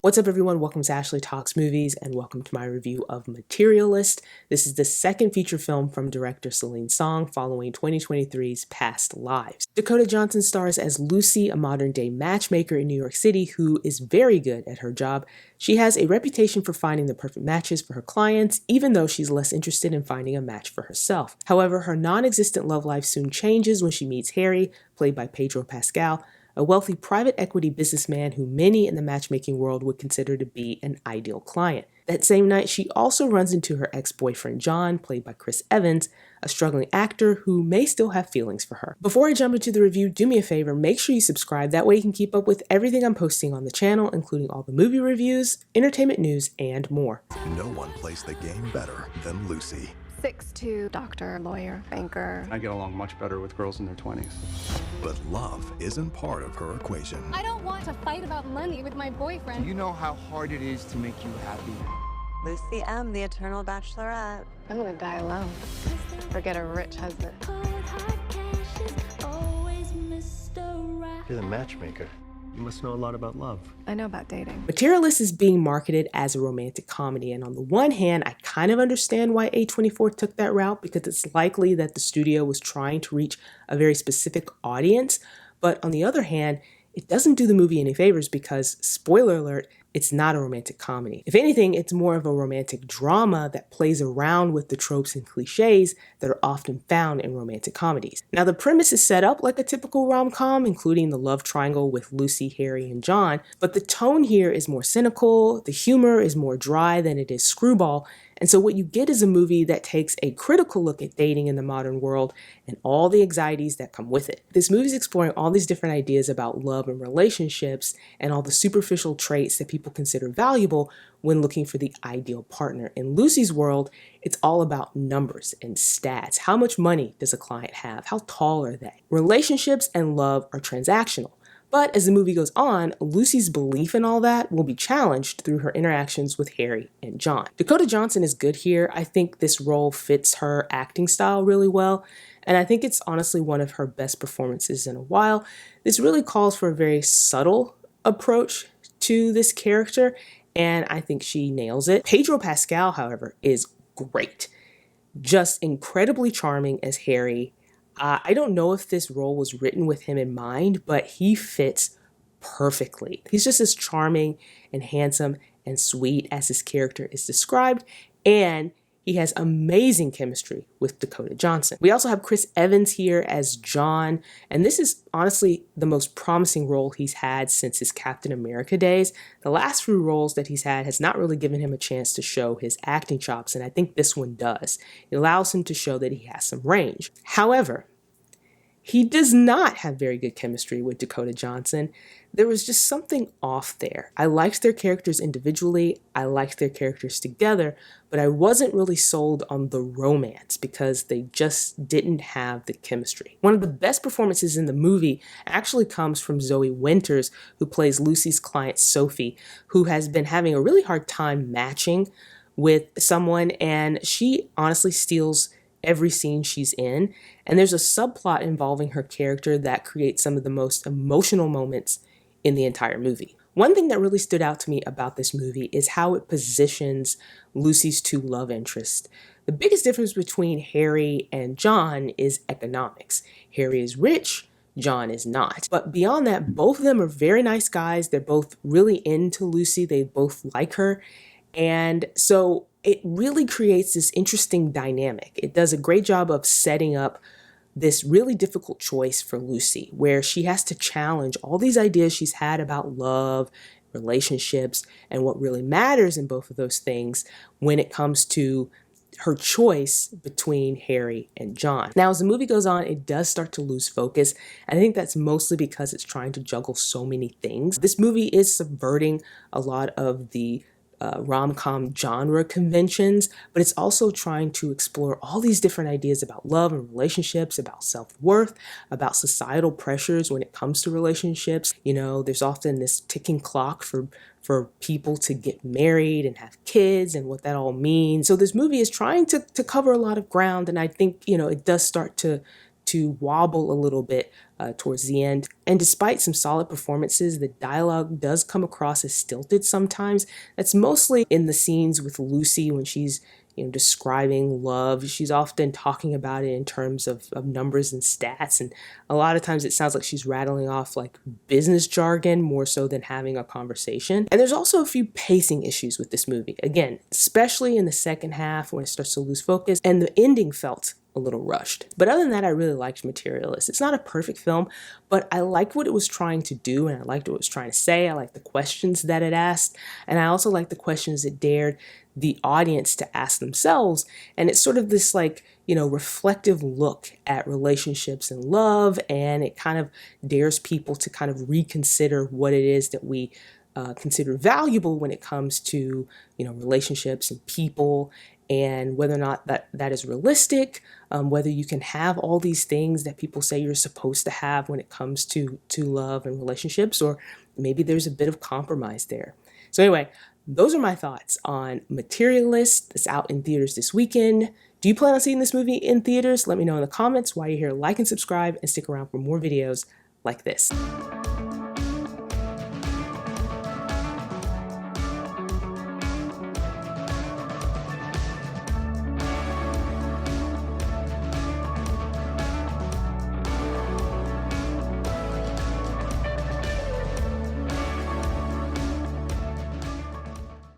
What's up, everyone? Welcome to Ashley Talks Movies, and welcome to my review of Materialist. This is the second feature film from director Celine Song following 2023's Past Lives. Dakota Johnson stars as Lucy, a modern-day matchmaker in New York City who is very good at her job. She has a reputation for finding the perfect matches for her clients, even though she's less interested in finding a match for herself. However, her non-existent love life soon changes when she meets Harry, played by Pedro Pascal, a wealthy private equity businessman who many in the matchmaking world would consider to be an ideal client. That same night, she also runs into her ex-boyfriend John, played by Chris Evans, a struggling actor who may still have feelings for her. Before I jump into the review, do me a favor, make sure you subscribe. That way you can keep up with everything I'm posting on the channel, including all the movie reviews, entertainment news, and more. No one plays the game better than Lucy. 6'2", doctor, lawyer, banker. I get along much better with girls in their 20s. But love isn't part of her equation. I don't want to fight about money with my boyfriend. You know how hard it is to make you happy. Lucy M., the eternal bachelorette. I'm gonna die alone. Forget a rich husband. You're the matchmaker. You must know a lot about love. I know about dating. Materialist is being marketed as a romantic comedy, and on the one hand, I kind of understand why A24 took that route, because it's likely that the studio was trying to reach a very specific audience. But on the other hand, it doesn't do the movie any favors because, spoiler alert, it's not a romantic comedy. If anything, it's more of a romantic drama that plays around with the tropes and cliches that are often found in romantic comedies. Now, the premise is set up like a typical rom-com, including the love triangle with Lucy, Harry, and John, but the tone here is more cynical, the humor is more dry than it is screwball, and so what you get is a movie that takes a critical look at dating in the modern world and all the anxieties that come with it. This movie is exploring all these different ideas about love and relationships and all the superficial traits that people consider valuable when looking for the ideal partner. In Lucy's world, it's all about numbers and stats. How much money does a client have? How tall are they? Relationships and love are transactional. But as the movie goes on, Lucy's belief in all that will be challenged through her interactions with Harry and John. Dakota Johnson is good here. I think this role fits her acting style really well, and I think it's honestly one of her best performances in a while. This really calls for a very subtle approach to this character, and I think she nails it. Pedro Pascal, however, is great. Just incredibly charming as Harry. I don't know if this role was written with him in mind, but he fits perfectly. He's just as charming and handsome and sweet as his character is described, and he has amazing chemistry with Dakota Johnson. We also have Chris Evans here as John, and this is honestly the most promising role he's had since his Captain America days. The last few roles that he's had has not really given him a chance to show his acting chops, and I think this one does. It allows him to show that he has some range. However, he does not have very good chemistry with Dakota Johnson. There was just something off there. I liked their characters individually, I liked their characters together, but I wasn't really sold on the romance because they just didn't have the chemistry. One of the best performances in the movie actually comes from Zoe Winters, who plays Lucy's client Sophie, who has been having a really hard time matching with someone, and she honestly steals every scene she's in, and there's a subplot involving her character that creates some of the most emotional moments in the entire movie. One thing that really stood out to me about this movie is how it positions Lucy's two love interests. The biggest difference between Harry and John is economics. Harry is rich, John is not. But beyond that, both of them are very nice guys. They're both really into Lucy. They both like her. And so it really creates this interesting dynamic. It does a great job of setting up this really difficult choice for Lucy, where she has to challenge all these ideas she's had about love, relationships, and what really matters in both of those things when it comes to her choice between Harry and John. Now, as the movie goes on, it does start to lose focus. I think that's mostly because it's trying to juggle so many things. This movie is subverting a lot of the rom-com genre conventions, but it's also trying to explore all these different ideas about love and relationships, about self-worth, about societal pressures when it comes to relationships. You know, there's often this ticking clock for people to get married and have kids and what that all means. So this movie is trying to cover a lot of ground, and I think, you know, it does start to to wobble a little bit towards the end. And despite some solid performances, the dialogue does come across as stilted sometimes. That's mostly in the scenes with Lucy when she's describing love. She's often talking about it in terms of numbers and stats, and a lot of times it sounds like she's rattling off like business jargon more so than having a conversation. And there's also a few pacing issues with this movie. Again, especially in the second half when it starts to lose focus, and the ending felt a little rushed. But other than that, I really liked Materialists. It's not a perfect film, but I liked what it was trying to do, and I liked what it was trying to say. I liked the questions that it asked, and I also liked the questions it dared the audience to ask themselves. And it's sort of this reflective look at relationships and love, and it kind of dares people to kind of reconsider what it is that we consider valuable when it comes to relationships and people, and whether or not that is realistic, whether you can have all these things that people say you're supposed to have when it comes to love and relationships, or maybe there's a bit of compromise there. So anyway, those are my thoughts on Materialist. It's out in theaters this weekend. Do you plan on seeing this movie in theaters? Let me know in the comments. While you're here, like and subscribe, and stick around for more videos like this.